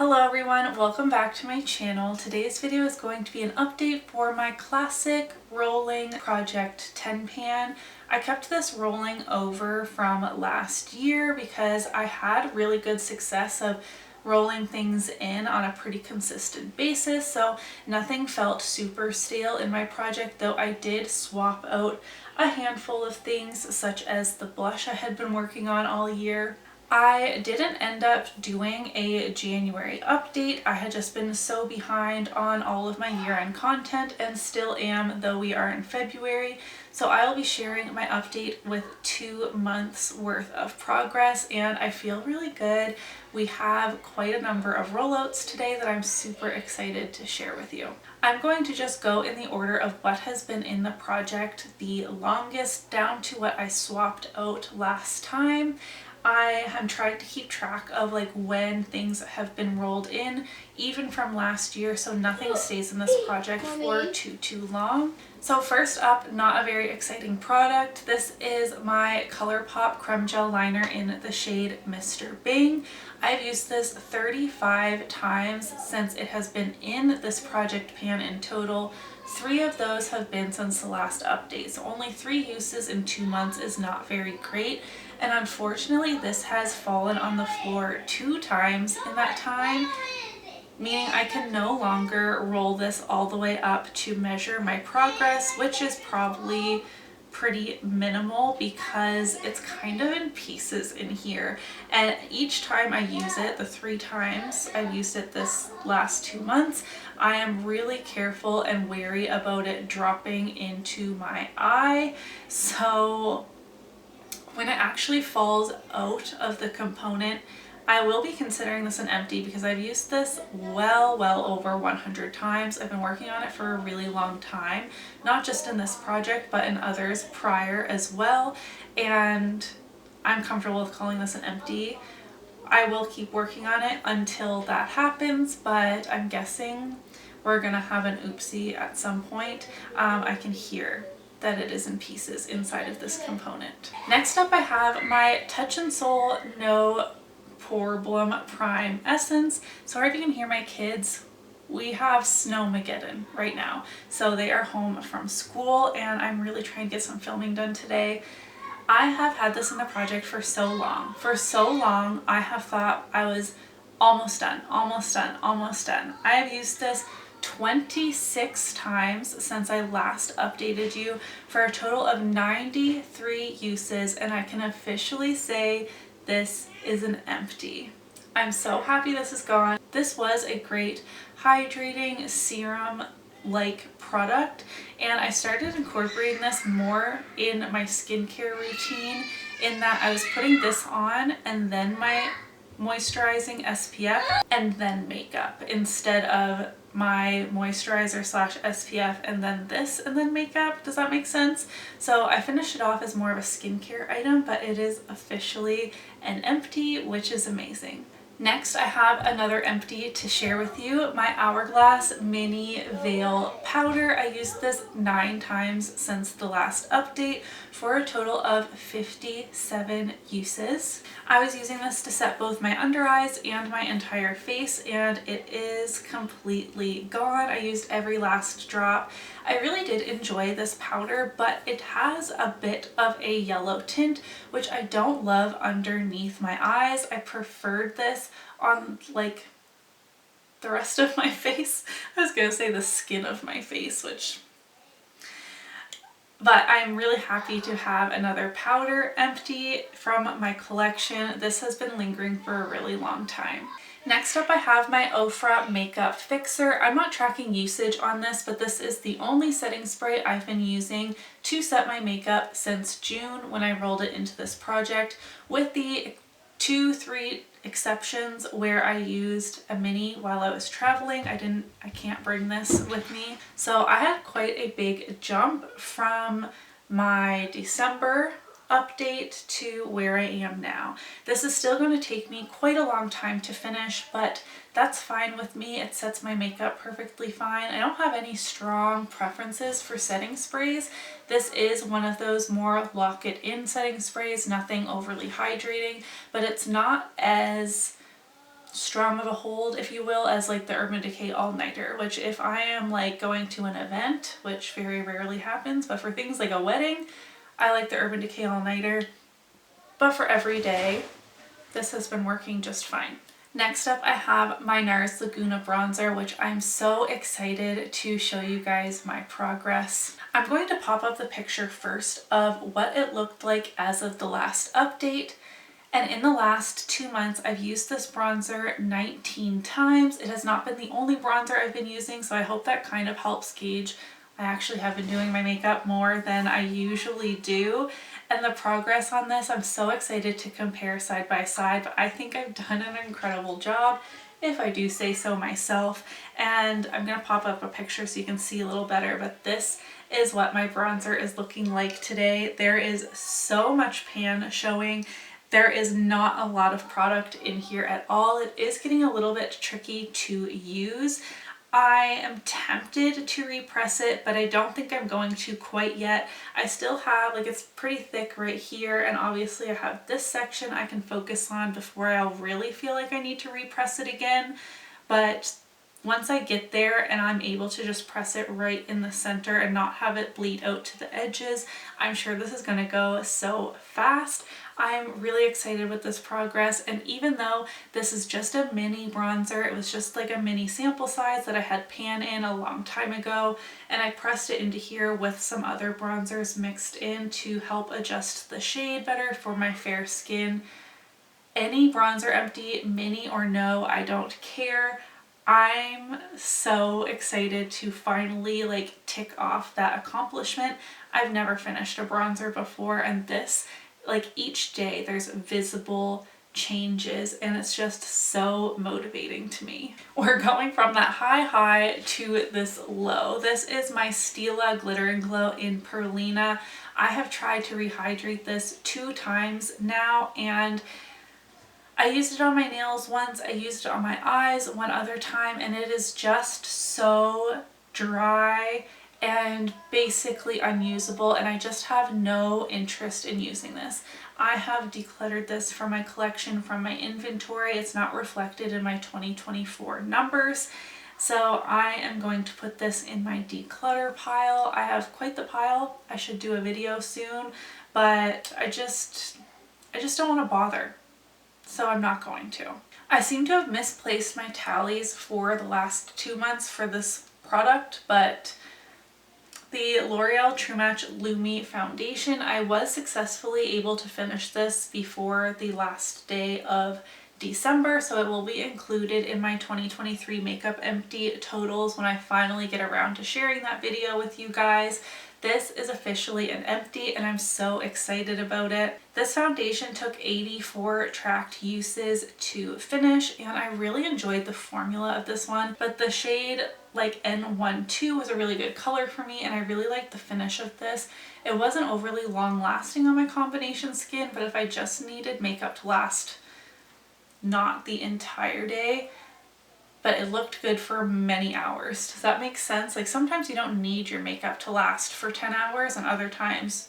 Hello everyone, welcome back to my channel. Today's video is going to be an update for my classic rolling project 10 pan. I kept this rolling over from last year because I had really good success of rolling things in on a pretty consistent basis, so nothing felt super stale in my project, though I did swap out a handful of things such as the blush I had been working on all year. I didn't end up doing a January update. I had just been so behind on all of my year-end content and still am, though we are in February. So I'll be sharing my update with 2 months worth of progress and I feel really good. We have quite a number of rollouts today that I'm super excited to share with you. I'm going to just go in the order of what has been in the project the longest down to what I swapped out last time. I am trying to keep track of when things have been rolled in, even from last year, so nothing stays in this project for too long. So first up, not a very exciting product. This is my Colourpop Creme Gel Liner in the shade Mr Bing. I've used this 35 times since it has been in this project pan in total. 3 of those have been since the last update, so only 3 uses in 2 months is not very great. And unfortunately, this has fallen on the floor 2 times in that time, meaning I can no longer roll this all the way up to measure my progress, which is probably pretty minimal because it's kind of in pieces in here. And each time I use it, the 3 times I've used it this last 2 months, I am really careful and wary about it dropping into my eye. So when it actually falls out of the component, I will be considering this an empty because I've used this well over 100 times. I've been working on it for a really long time, not just in this project but in others prior as well, and I'm comfortable with calling this an empty. I will keep working on it until that happens, but I'm guessing we're gonna have an oopsie at some point. I can hear that it is in pieces inside of this component. Next up, I have my Touch in Sol No Problem Prime Essence. Sorry if you can hear my kids. We have Snowmageddon right now. So they are home from school and I'm really trying to get some filming done today. I have had this in the project for so long. For so long, I have thought I was almost done. I have used this 26 times since I last updated you for a total of 93 uses, and I can officially say this is an empty. I'm so happy this is gone. This was a great hydrating serum like product, and I started incorporating this more in my skincare routine in that I was putting this on and then my moisturizing SPF and then makeup instead of my moisturizer / SPF and then this and then makeup. Does that make sense? So I finished it off as more of a skincare item, but it is officially an empty, which is amazing. Next, I have another empty to share with you, my Hourglass Mini Veil Powder. I used this 9 times since the last update for a total of 57 uses. I was using this to set both my under eyes and my entire face, and it is completely gone. I used every last drop. I really did enjoy this powder, but it has a bit of a yellow tint, which I don't love underneath my eyes. I preferred this on the rest of my face. I was gonna say the skin of my face, but I'm really happy to have another powder empty from my collection. This has been lingering for a really long time. Next up, I have my Ofra Makeup Fixer. I'm not tracking usage on this, but this is the only setting spray I've been using to set my makeup since June when I rolled it into this project, with the 2-3 exceptions where I used a mini while I was traveling. I can't bring this with me. So I had quite a big jump from my December update to where I am now. This is still going to take me quite a long time to finish, but that's fine with me. It sets my makeup perfectly fine. I don't have any strong preferences for setting sprays. This is one of those more lock it in setting sprays, nothing overly hydrating, but it's not as strong of a hold, if you will, as like the Urban Decay All Nighter, which if I am like going to an event, which very rarely happens, but for things like a wedding, I like the Urban Decay All Nighter. But for every day, this has been working just fine. Next up, I have my Nars Laguna bronzer, which I'm so excited to show you guys my progress. I'm going to pop up the picture first of what it looked like as of the last update. And in the last 2 months, I've used this bronzer 19 times. It has not been the only bronzer I've been using, so I hope that kind of helps gauge. I actually have been doing my makeup more than I usually do. And the progress on this, I'm so excited to compare side by side, but I think I've done an incredible job, if I do say so myself. And I'm gonna pop up a picture so you can see a little better, but this is what my bronzer is looking like today. There is so much pan showing. There is not a lot of product in here at all. It is getting a little bit tricky to use. I am tempted to repress it, but I don't think I'm going to quite yet. I still have, like, it's pretty thick right here, and obviously I have this section I can focus on before I'll really feel like I need to repress it again. But once I get there and I'm able to just press it right in the center and not have it bleed out to the edges, I'm sure this is gonna go so fast. I'm really excited with this progress, and even though this is just a mini bronzer, it was just like a mini sample size that I had pan in a long time ago, and I pressed it into here with some other bronzers mixed in to help adjust the shade better for my fair skin. Any bronzer empty, mini or no, I don't care. I'm so excited to finally like tick off that accomplishment. I've never finished a bronzer before, and this, like, each day there's visible changes, and it's just so motivating to me. We're going from that high to this low. This is my Stila Glittering Glow in Perlina. I have tried to rehydrate this 2 times now, and I used it on my nails once, I used it on my eyes one other time, and it is just so dry and basically unusable, and I just have no interest in using this. I have decluttered this from my collection, from my inventory. It's not reflected in my 2024 numbers, so I am going to put this in my declutter pile. I have quite the pile. I should do a video soon, but I just don't want to bother, so I'm not going to. I seem to have misplaced my tallies for the last 2 months for this product, but the L'Oreal True Match Lumi foundation, I was successfully able to finish this before the last day of December, so it will be included in my 2023 makeup empty totals when I finally get around to sharing that video with you guys. This is officially an empty, and I'm so excited about it. This foundation took 84 tracked uses to finish, and I really enjoyed the formula of this one, but the shade like N12 was a really good color for me, and I really liked the finish of this. It wasn't overly long lasting on my combination skin, but if I just needed makeup to last not the entire day, but it looked good for many hours. Does that make sense? Like, sometimes you don't need your makeup to last for 10 hours and other times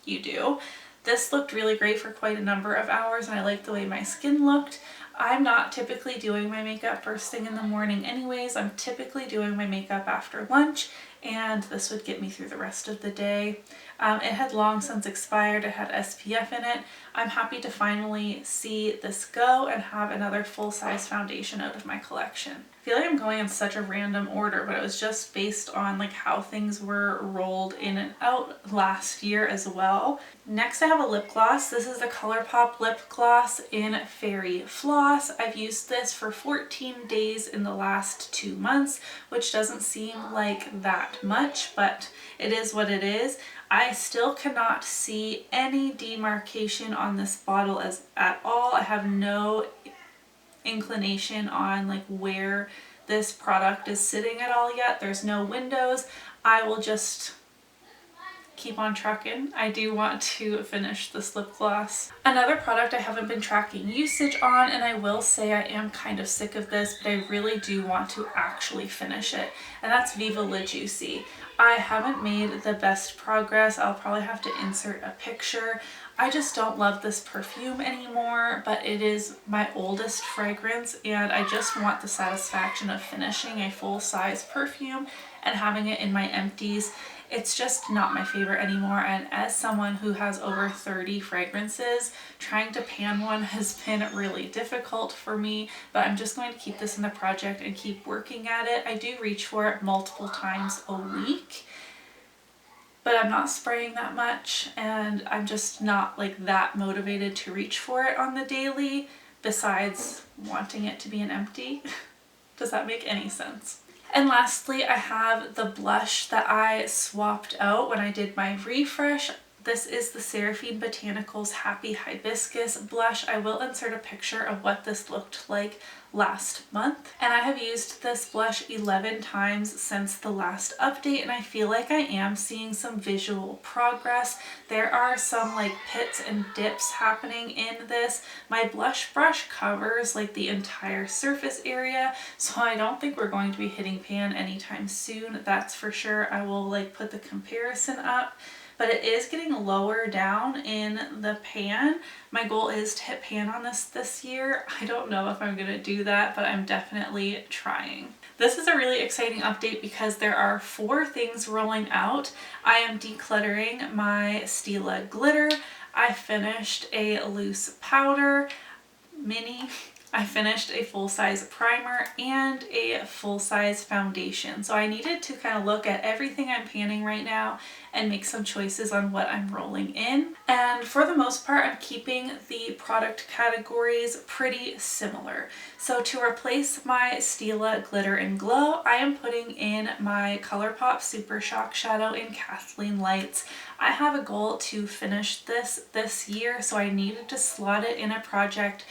you do. This looked really great for quite a number of hours, and I liked the way my skin looked. I'm not typically doing my makeup first thing in the morning anyways. I'm typically doing my makeup after lunch, and this would get me through the rest of the day. It had long since expired. It had SPF in it. I'm happy to finally see this go and have another full-size foundation out of my collection. I feel like I'm going in such a random order, but it was just based on like how things were rolled in and out last year as well. Next, I have a lip gloss. This is the Colourpop lip gloss in Fairy Floss. I've used this for 14 days in the last 2 months, which doesn't seem like that much, but it is what it is. I still cannot see any demarcation on this bottle at all. I have no inclination on like where this product is sitting at all yet. There's no windows. I will just keep on trucking. I do want to finish this lip gloss. Another product I haven't been tracking usage on, and I will say I am kind of sick of this, but I really do want to actually finish it, and that's Viva La Juicy. I haven't made the best progress. I'll probably have to insert a picture. I just don't love this perfume anymore, but it is my oldest fragrance and I just want the satisfaction of finishing a full-size perfume and having it in my empties. It's just not my favorite anymore, and as someone who has over 30 fragrances, trying to pan one has been really difficult for me, but I'm just going to keep this in the project and keep working at it. I do reach for it multiple times a week, but I'm not spraying that much and I'm just not like that motivated to reach for it on the daily, besides wanting it to be an empty. Does that make any sense? And lastly, I have the blush that I swapped out when I did my refresh. This is the Seraphine Botanicals Happy Hibiscus blush. I will insert a picture of what this looked like last month. And I have used this blush 11 times since the last update, and I feel like I am seeing some visual progress. There are some like pits and dips happening in this. My blush brush covers like the entire surface area, so I don't think we're going to be hitting pan anytime soon, that's for sure. I will like put the comparison up. But it is getting lower down in the pan. My goal is to hit pan on this year. I don't know if I'm gonna do that, but I'm definitely trying. This is a really exciting update because there are 4 things rolling out. I am decluttering my Stila glitter. I finished a loose powder mini. I finished a full-size primer and a full-size foundation. So I needed to kind of look at everything I'm panning right now and make some choices on what I'm rolling in. And for the most part, I'm keeping the product categories pretty similar. So to replace my Stila Glitter and Glow, I am putting in my Colourpop Super Shock Shadow in KathleenLights. I have a goal to finish this year, so I needed to slot it in a project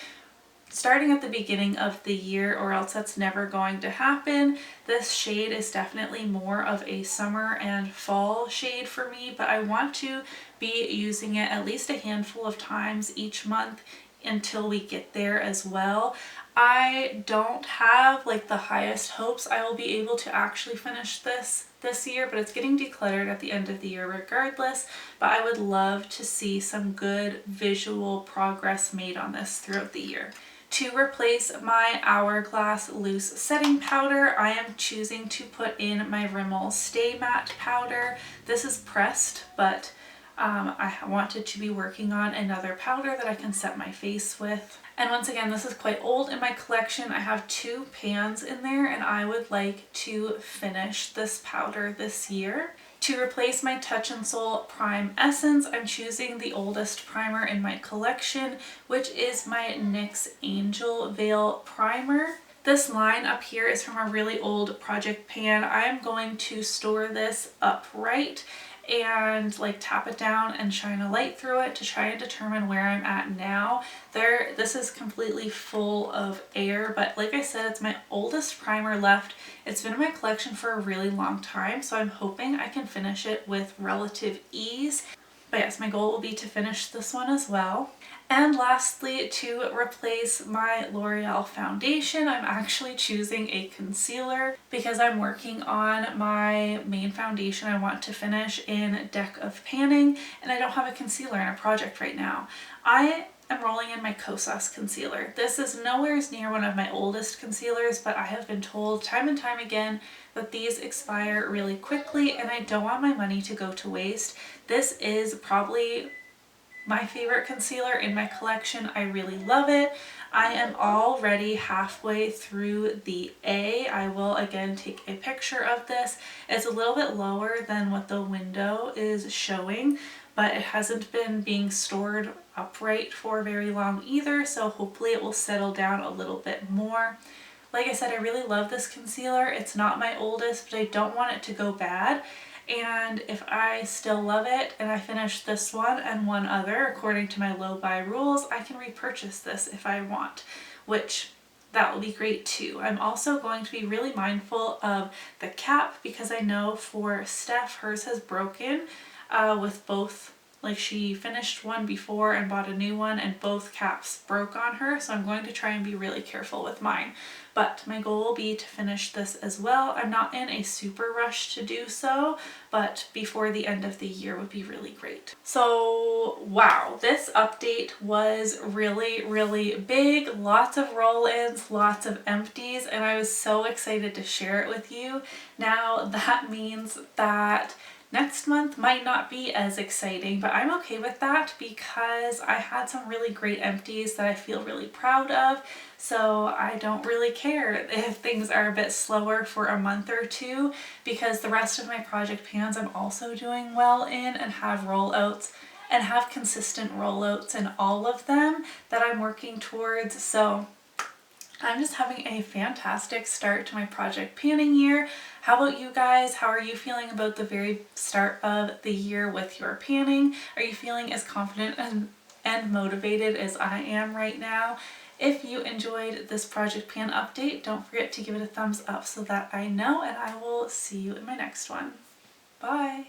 starting at the beginning of the year, or else that's never going to happen. This shade is definitely more of a summer and fall shade for me, but I want to be using it at least a handful of times each month until we get there as well. I don't have like the highest hopes I will be able to actually finish this year, but it's getting decluttered at the end of the year regardless. But I would love to see some good visual progress made on this throughout the year. To replace my Hourglass loose setting powder, I am choosing to put in my Rimmel Stay Matte powder. This is pressed, but I wanted to be working on another powder that I can set my face with. And once again, this is quite old in my collection. I have 2 pans in there and I would like to finish this powder this year. To replace my Touch in Sol Prime Essence, I'm choosing the oldest primer in my collection, which is my NYX Angel Veil primer. This line up here is from a really old project pan. I am going to store this upright and like tap it down and shine a light through it to try and determine where I'm at now. This is completely full of air, but like I said, it's my oldest primer left. It's been in my collection for a really long time, so I'm hoping I can finish it with relative ease. But yes, my goal will be to finish this one as well. And lastly, to replace my L'Oreal foundation, I'm actually choosing a concealer because I'm working on my main foundation I want to finish in Deck of Panning, and I don't have a concealer in a project right now. I am rolling in my Kosas concealer. This is nowhere near one of my oldest concealers, but I have been told time and time again that these expire really quickly and I don't want my money to go to waste. This is probably my favorite concealer in my collection. I really love it. I am already halfway through the A. I will again take a picture of this. It's a little bit lower than what the window is showing, but it hasn't been being stored upright for very long either, so hopefully it will settle down a little bit more. Like I said, I really love this concealer. It's not my oldest, but I don't want it to go bad. And if I still love it and I finish this one and one other according to my low buy rules, I can repurchase this if I want, which that will be great too. I'm also going to be really mindful of the cap because I know for Steph, hers has broken with both. Like she finished one before and bought a new one and both caps broke on her, so I'm going to try and be really careful with mine. but my goal will be to finish this as well. I'm not in a super rush to do so, but before the end of the year would be really great. So wow, this update was really big. Lots of roll-ins, lots of empties, and I was so excited to share it with you. Now that means that next month might not be as exciting, but I'm okay with that because I had some really great empties that I feel really proud of. So I don't really care if things are a bit slower for a month or two, because the rest of my project pans I'm also doing well in and have rollouts and have consistent rollouts in all of them that I'm working towards. So I'm just having a fantastic start to my project panning year. How about you guys? How are you feeling about the very start of the year with your panning? Are you feeling as confident and motivated as I am right now? If you enjoyed this project pan update, don't forget to give it a thumbs up so that I know, and I will see you in my next one. Bye!